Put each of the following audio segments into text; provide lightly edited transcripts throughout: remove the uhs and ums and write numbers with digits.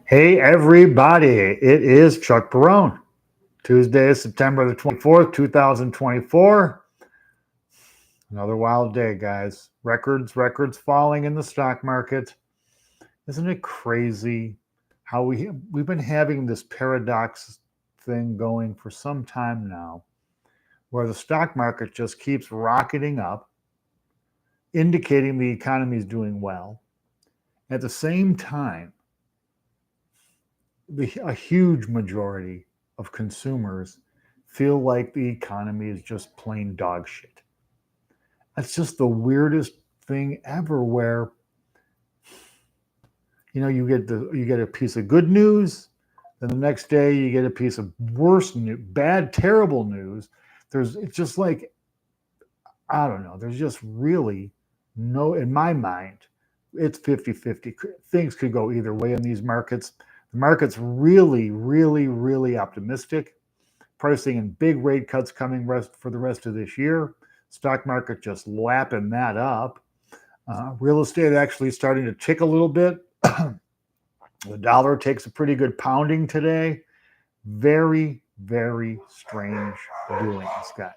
Hey, everybody. It is Chuck Barone. Tuesday, September the 24th, 2024. Another wild day, guys. Records falling in the stock market. Isn't it crazy how we've been having this paradox thing going for some time now, where the stock market just keeps rocketing up, indicating the economy is doing well. At the same time, a huge majority of consumers feel like the economy is just plain dog shit. That's just the weirdest thing ever where you get a piece of good news, then the next day you get a piece of worse news, bad, terrible news. It's just like, I don't know, there's just really no, in my mind, it's 50-50. Things could go either way in these markets. The market's really optimistic, pricing in big rate cuts coming for the rest of this year. Stock market just lapping that up. Real estate actually starting to tick a little bit. The dollar takes a pretty good pounding today. Very strange doings, guys.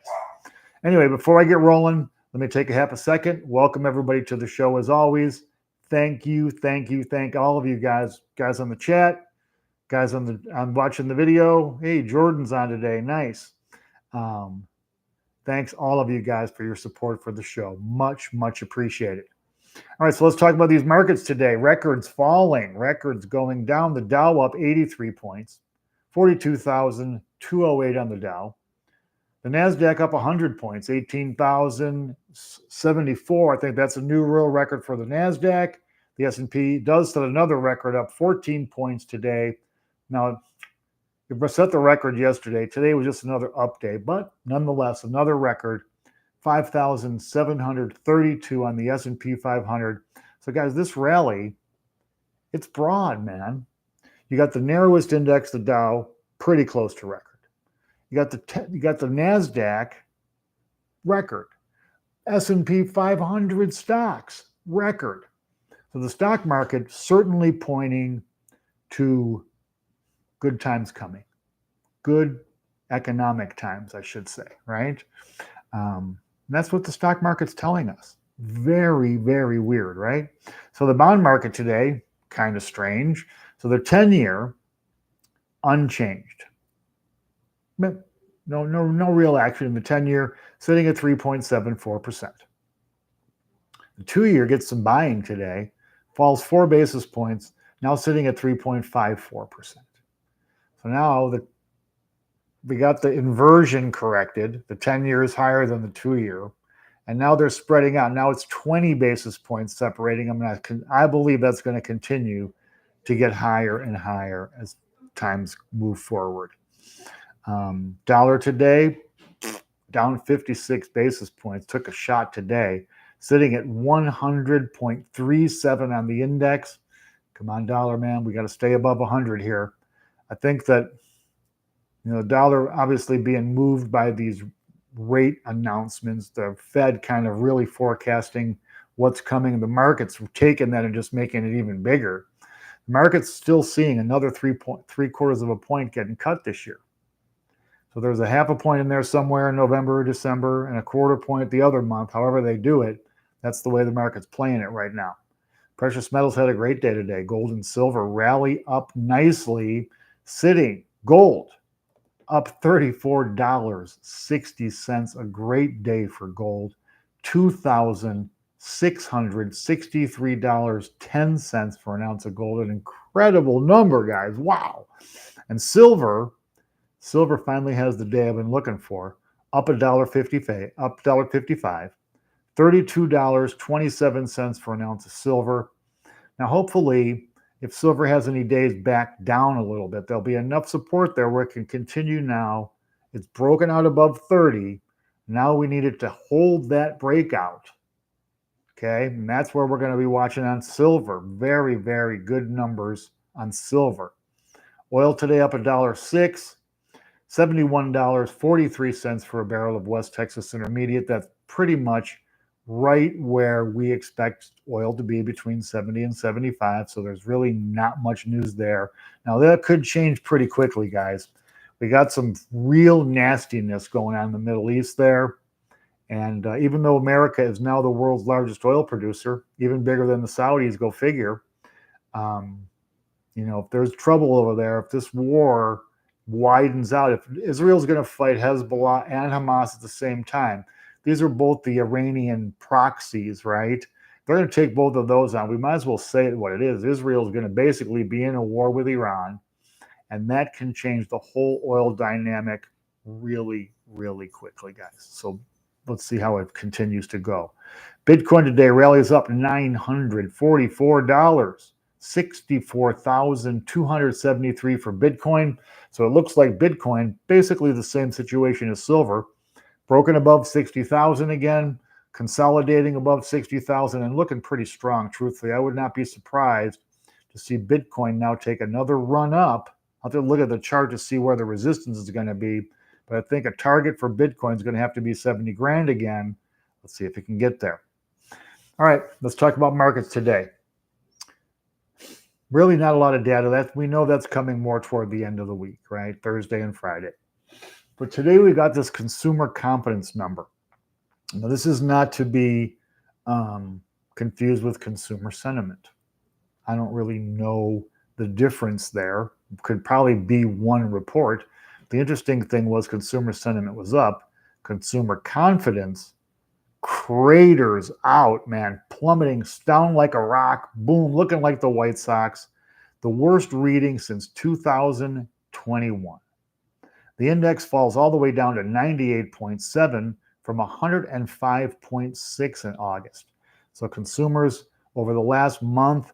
Anyway, before I get rolling, let me take a half a second. Welcome everybody to the show as always. Thank all of you guys on the chat, guys on watching the video. Hey, Jordan's on today. Nice. Thanks all of you guys for your support for the show. Much appreciated. All right, so let's talk about these markets today. Records falling, records going down. The Dow up 83 points, 42,208 on the Dow. The NASDAQ up 100 points, 18,074. I think that's a new real record for the NASDAQ. The S&P does set another record, up 14 points today. Now, it set the record yesterday. Today was just another update, but nonetheless, another record, 5,732 on the S&P 500. So, guys, this rally, it's broad, man. You got the narrowest index, the Dow, pretty close to record. You got the NASDAQ record, S&P 500 stocks record. So the stock market certainly pointing to good times coming, good economic times, I should say, right? That's what the stock market's telling us. Very weird, right? So the bond market today, kind of strange. So the 10-year unchanged. No real action in the 10-year, sitting at 3.74%. The 2-year gets some buying today, falls 4 basis points, now sitting at 3.54%. So now we got the inversion corrected. The 10-year is higher than the 2-year, and now they're spreading out. Now it's 20 basis points separating them. I believe that's going to continue to get higher and higher as times move forward. Dollar today, down 56 basis points, took a shot today, sitting at 100.37 on the index. Come on, dollar, man. We got to stay above 100 here. I think that, the dollar obviously being moved by these rate announcements, the Fed kind of really forecasting what's coming. The market's taking that and just making it even bigger. The market's still seeing another 3/4 of a point getting cut this year. So there's a half a point in there somewhere in November or December and a 1/4 point the other month. However they do it, that's the way the market's playing it right now. Precious metals had a great day today. Gold and silver rally up nicely, sitting. Gold up $34.60. A great day for gold. $2,663.10 for an ounce of gold. An incredible number, guys. Wow. And silver finally has the day I've been looking for. Up $1.55, up $1.55, $32.27 for an ounce of silver. Now, hopefully, if silver has any days back down a little bit, there'll be enough support there where it can continue now. It's broken out above 30. Now we need it to hold that breakout. Okay, and that's where we're going to be watching on silver. Very good numbers on silver. Oil today up $1.06. $71.43 for a barrel of West Texas Intermediate. That's pretty much right where we expect oil to be, between 70 and 75. So there's really not much news there. Now that could change pretty quickly, guys. We got some real nastiness going on in the Middle East there. And even though America is now the world's largest oil producer, even bigger than the Saudis, go figure, um, if there's trouble over there, if this war widens out, if Israel's going to fight Hezbollah and Hamas at the same time, these are both the Iranian proxies, right? They're going to take both of those on. We might as well say it what it is. Israel's going to basically be in a war with Iran, and that can change the whole oil dynamic really, really quickly, guys. So let's see how it continues to go. Bitcoin today rallies up $944. 64,273 for Bitcoin. So it looks like Bitcoin, basically the same situation as silver, broken above 60,000 again, consolidating above 60,000 and looking pretty strong, truthfully. I would not be surprised to see Bitcoin now take another run up. I'll have to look at the chart to see where the resistance is going to be, but I think a target for Bitcoin is going to have to be 70 grand again. Let's see if it can get there. All right, let's talk about markets today. Really not a lot of data. We know that's coming more toward the end of the week, right? Thursday and Friday. But today we got this consumer confidence number. Now, this is not to be confused with consumer sentiment. I don't really know the difference there. Could probably be one report. The interesting thing was consumer sentiment was up. Consumer confidence craters out, man, plummeting down like a rock, boom, looking like the White Sox. The worst reading since 2021. The index falls all the way down to 98.7 from 105.6 in August. So consumers over the last month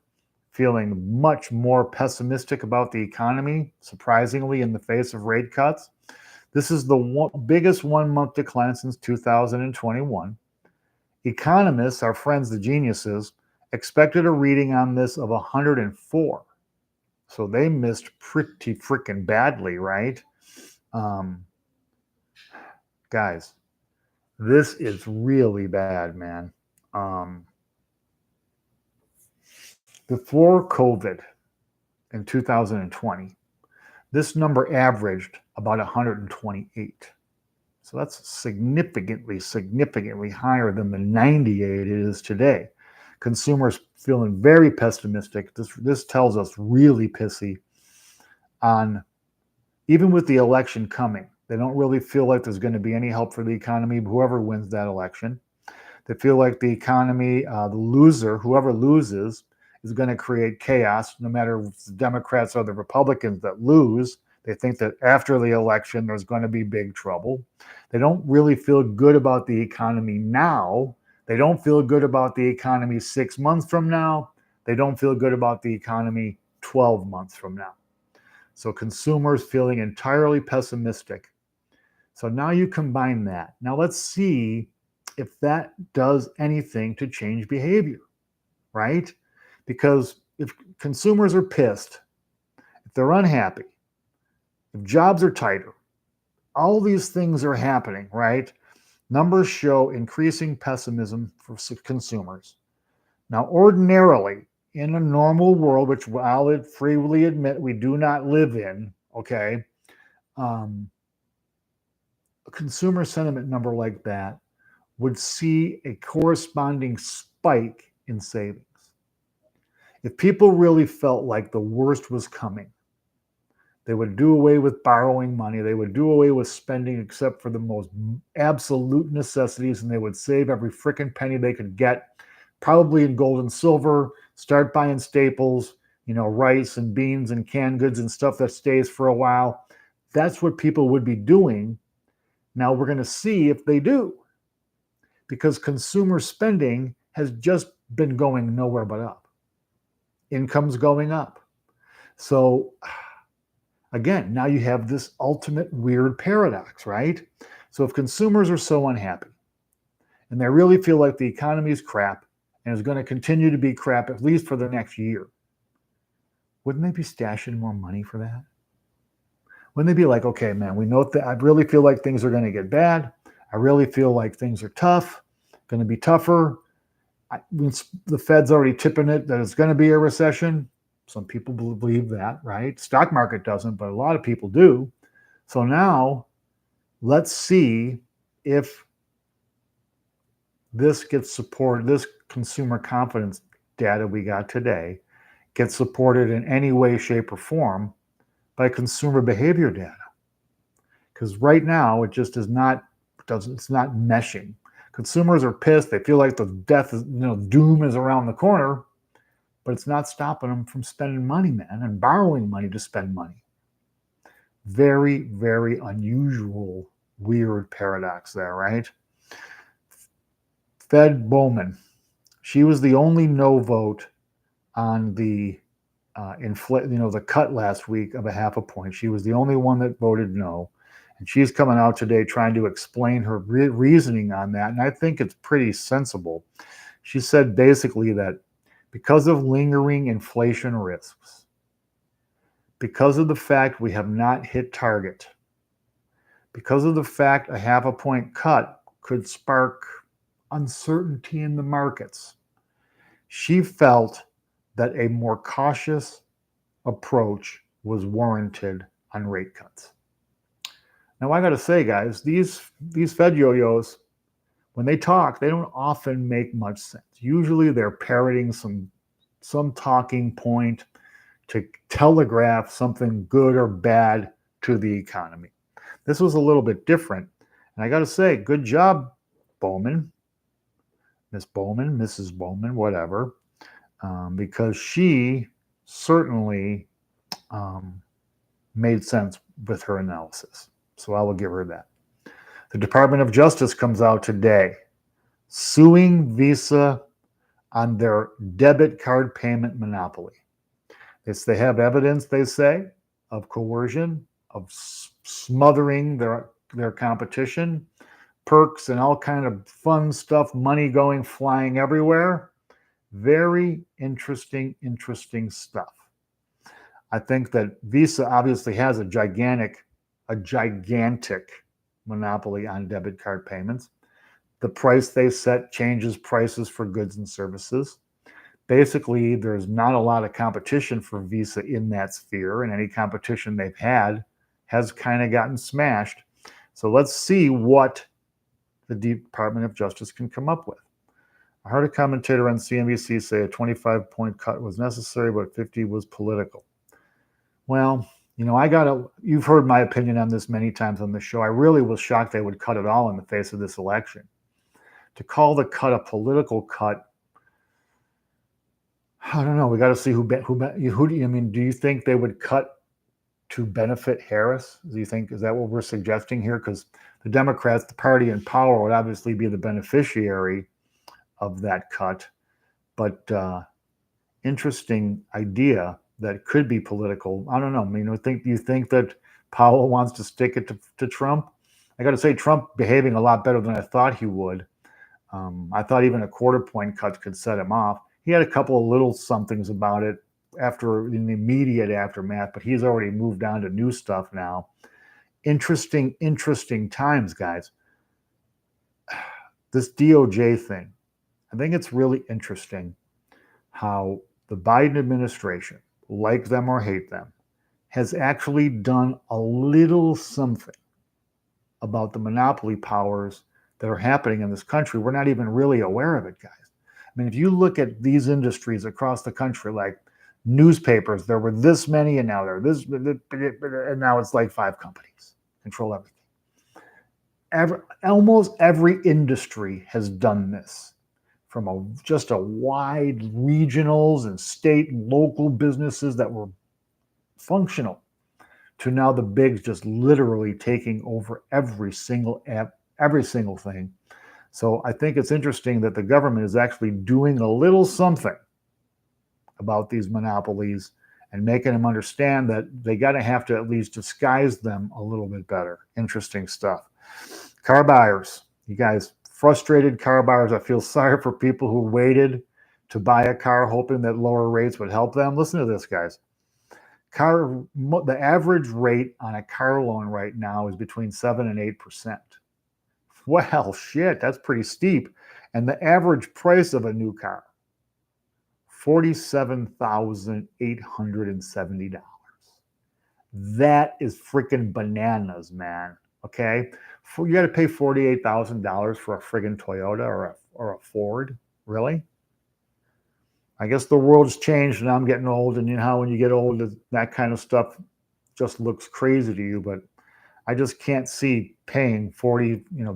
feeling much more pessimistic about the economy, surprisingly, in the face of rate cuts. This is the biggest one-month decline since 2021. Economists, our friends, the geniuses, expected a reading on this of 104. So they missed pretty freaking badly, right? Guys, this is really bad, man. Before COVID in 2020, this number averaged about 128. So that's significantly higher than the 98 it is today. Consumers feeling very pessimistic. This tells us really pissy on, even with the election coming, they don't really feel like there's going to be any help for the economy, whoever wins that election. They feel like the economy, the loser, whoever loses, is going to create chaos, no matter if the Democrats or the Republicans that lose. They think that after the election, there's going to be big trouble. They don't really feel good about the economy now. They don't feel good about the economy 6 months from now. They don't feel good about the economy 12 months from now. So consumers feeling entirely pessimistic. So now you combine that. Now let's see if that does anything to change behavior, right? Because if consumers are pissed, if they're unhappy, if jobs are tighter, all these things are happening, right? Numbers show increasing pessimism for consumers. Now, ordinarily, in a normal world, which I'll freely admit we do not live in, okay, a consumer sentiment number like that would see a corresponding spike in savings. If people really felt like the worst was coming, they would do away with borrowing money. They would do away with spending except for the most absolute necessities, and they would save every freaking penny they could get, probably in gold and silver, start buying staples, rice and beans and canned goods and stuff that stays for a while. That's what people would be doing. Now we're going to see if they do, because consumer spending has just been going nowhere but up. Income's going up. So again, now you have this ultimate weird paradox, right? So if consumers are so unhappy and they really feel like the economy is crap and is going to continue to be crap at least for the next year, wouldn't they be stashing more money for that? Wouldn't they be like, okay, man, we know that I really feel like things are going to get bad. I really feel like things are tough. going to be tougher. The Fed's already tipping it that it's going to be a recession. Some people believe that, right? Stock market doesn't, but a lot of people do. So now let's see if this gets supported, this consumer confidence data we got today gets supported in any way, shape, or form by consumer behavior data. Because right now it just is not, it's not meshing. Consumers are pissed. They feel like the doom is around the corner, but it's not stopping them from spending money, man, and borrowing money to spend money. Very, very unusual, weird paradox there, right? Fed Bowman, she was the only no vote on the the cut last week of a half a point. She was the only one that voted no. And she's coming out today trying to explain her reasoning on that. And I think it's pretty sensible. She said basically that because of lingering inflation risks, because of the fact we have not hit target, because of the fact a half a point cut could spark uncertainty in the markets, she felt that a more cautious approach was warranted on rate cuts. Now, I got to say, guys, these Fed yo-yos, when they talk, they don't often make much sense. Usually they're parroting some talking point to telegraph something good or bad to the economy. This was a little bit different. And I got to say, good job, Bowman, Miss Bowman, Mrs. Bowman, whatever, because she certainly made sense with her analysis. So I will give her that. The Department of Justice comes out today suing Visa on their debit card payment monopoly. They have evidence, they say, of coercion, of smothering their competition, perks and all kind of fun stuff, money flying everywhere. Very interesting stuff. I think that Visa obviously has a gigantic monopoly on debit card payments. The price they set changes prices for goods and services. Basically, there's not a lot of competition for Visa in that sphere, and any competition they've had has kind of gotten smashed. So let's see what the Department of Justice can come up with. I heard a commentator on CNBC say a 25-point cut was necessary, but 50 was political. Well, you've heard my opinion on this many times on the show. I really was shocked they would cut it all in the face of this election. To call the cut a political cut, I don't know. We got to see who do you think they would cut to benefit Harris? Is that what we're suggesting here? Because the Democrats, the party in power, would obviously be the beneficiary of that cut. But interesting idea that could be political. I don't know. Do you think that Powell wants to stick it to Trump? I got to say, Trump behaving a lot better than I thought he would. I thought even a quarter-point cut could set him off. He had a couple of little somethings about it in the immediate aftermath, but he's already moved on to new stuff now. Interesting times, guys. This DOJ thing, I think it's really interesting how the Biden administration, like them or hate them, has actually done a little something about the monopoly powers that are happening in this country. We're not even really aware of it, guys. If you look at these industries across the country, like newspapers, there were this many, and now and now it's like 5 companies control everything. Almost every industry has done this, from just a wide regionals and state and local businesses that were functional, to now the bigs just literally taking over every single thing. So I think it's interesting that the government is actually doing a little something about these monopolies and making them understand that they got to have to at least disguise them a little bit better. Interesting stuff. Car buyers, you guys, frustrated car buyers. I feel sorry for people who waited to buy a car hoping that lower rates would help them. Listen to this, guys. The average rate on a car loan right now is between 7 and 8%. Well, shit, that's pretty steep. And the average price of a new car, $47,870. That is freaking bananas, man. Okay? You got to pay $48,000 for a friggin' Toyota or a Ford? Really? I guess the world's changed and I'm getting old, and you know how when you get old, that kind of stuff just looks crazy to you, but I just can't see paying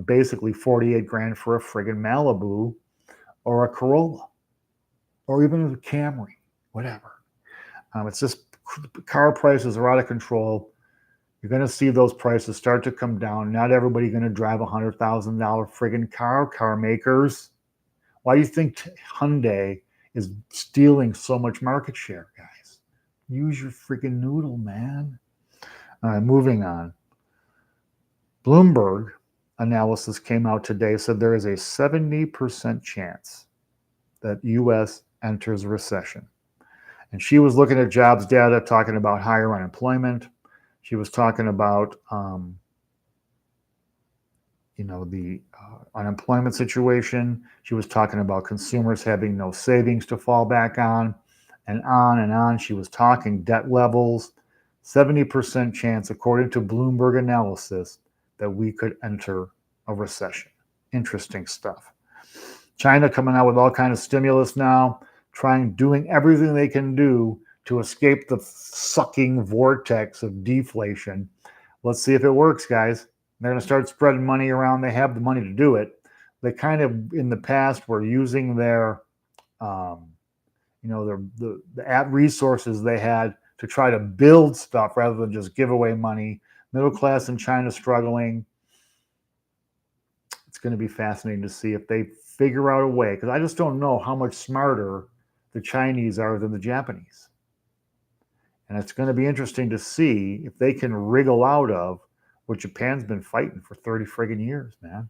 basically 48 grand for a friggin' Malibu or a Corolla or even a Camry, whatever. It's just car prices are out of control. You're going to see those prices start to come down. Not everybody going to drive $100,000 friggin' car makers. Why do you think Hyundai is stealing so much market share, guys? Use your freaking noodle, man. All right, moving on. Bloomberg analysis came out today, said there is a 70% chance that U.S. enters recession. And she was looking at jobs data, talking about higher unemployment. She was talking about, the unemployment situation. She was talking about consumers having no savings to fall back on and on and on. She was talking debt levels. 70% chance, according to Bloomberg analysis, that we could enter a recession. Interesting stuff. China coming out with all kinds of stimulus now, doing everything they can do to escape the sucking vortex of deflation. Let's see if it works, guys. They're going to start spreading money around. They have the money to do it. They kind of, in the past, were using their, the resources they had to try to build stuff rather than just give away money. Middle class in China struggling. It's going to be fascinating to see if they figure out a way, because I just don't know how much smarter the Chinese are than the Japanese. And it's going to be interesting to see if they can wriggle out of what Japan's been fighting for 30 friggin' years, man.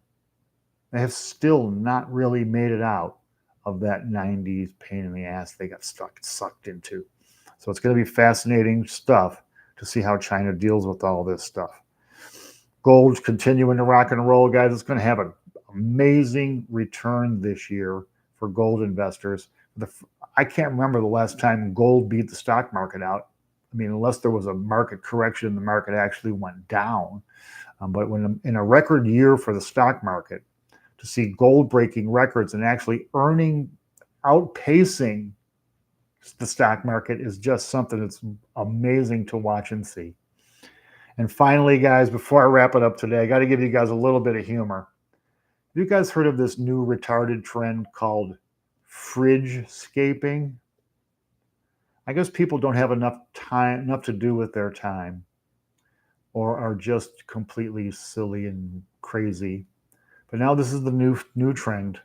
They have still not really made it out of that 90s pain in the ass they got sucked into. So it's going to be fascinating stuff to see how China deals with all this stuff. Gold's continuing to rock and roll, guys. It's going to have an amazing return this year for gold investors. I can't remember the last time gold beat the stock market out. I mean, unless there was a market correction, the market actually went down. But when in a record year for the stock market, to see gold breaking records and actually outpacing the stock market is just something that's amazing to watch and see. And finally, guys, before I wrap it up today, I got to give you guys a little bit of humor. Have you guys heard of this new retarded trend called fridge-scaping? I guess people don't have enough to do with their time, or are just completely silly and crazy. But now this is the new trend.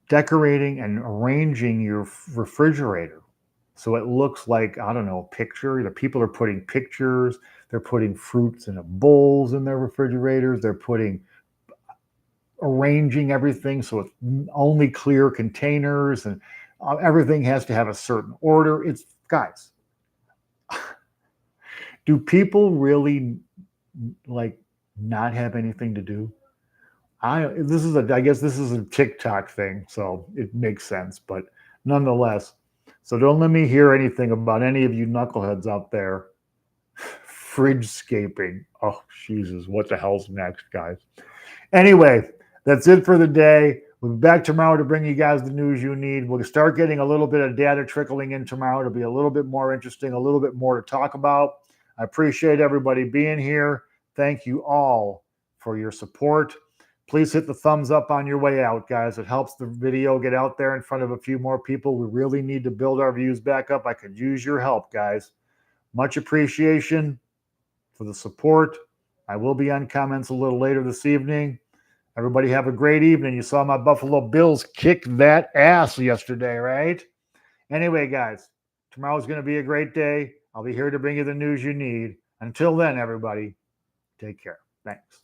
Decorating and arranging your refrigerator so it looks like, I don't know, a picture. The people are putting pictures. They're putting fruits in bowls in their refrigerators. They're arranging everything so it's only clear containers, and everything has to have a certain order. Guys, do people really not have anything to do? I guess this is a TikTok thing, so it makes sense, but nonetheless. So don't let me hear anything about any of you knuckleheads out there fridge-scaping. Oh, Jesus, what the hell's next, guys? Anyway, that's it for the day. We'll be back tomorrow to bring you guys the news you need. We'll start getting a little bit of data trickling in tomorrow. It'll be a little bit more interesting, a little bit more to talk about. I appreciate everybody being here. Thank you all for your support. Please hit the thumbs up on your way out, guys. It helps the video get out there in front of a few more people. We really need to build our views back up. I could use your help, guys. Much appreciation for the support. I will be on comments a little later this evening. Everybody have a great evening. You saw my Buffalo Bills kick that ass yesterday, right? Anyway, guys, tomorrow's going to be a great day. I'll be here to bring you the news you need. Until then, everybody, take care. Thanks.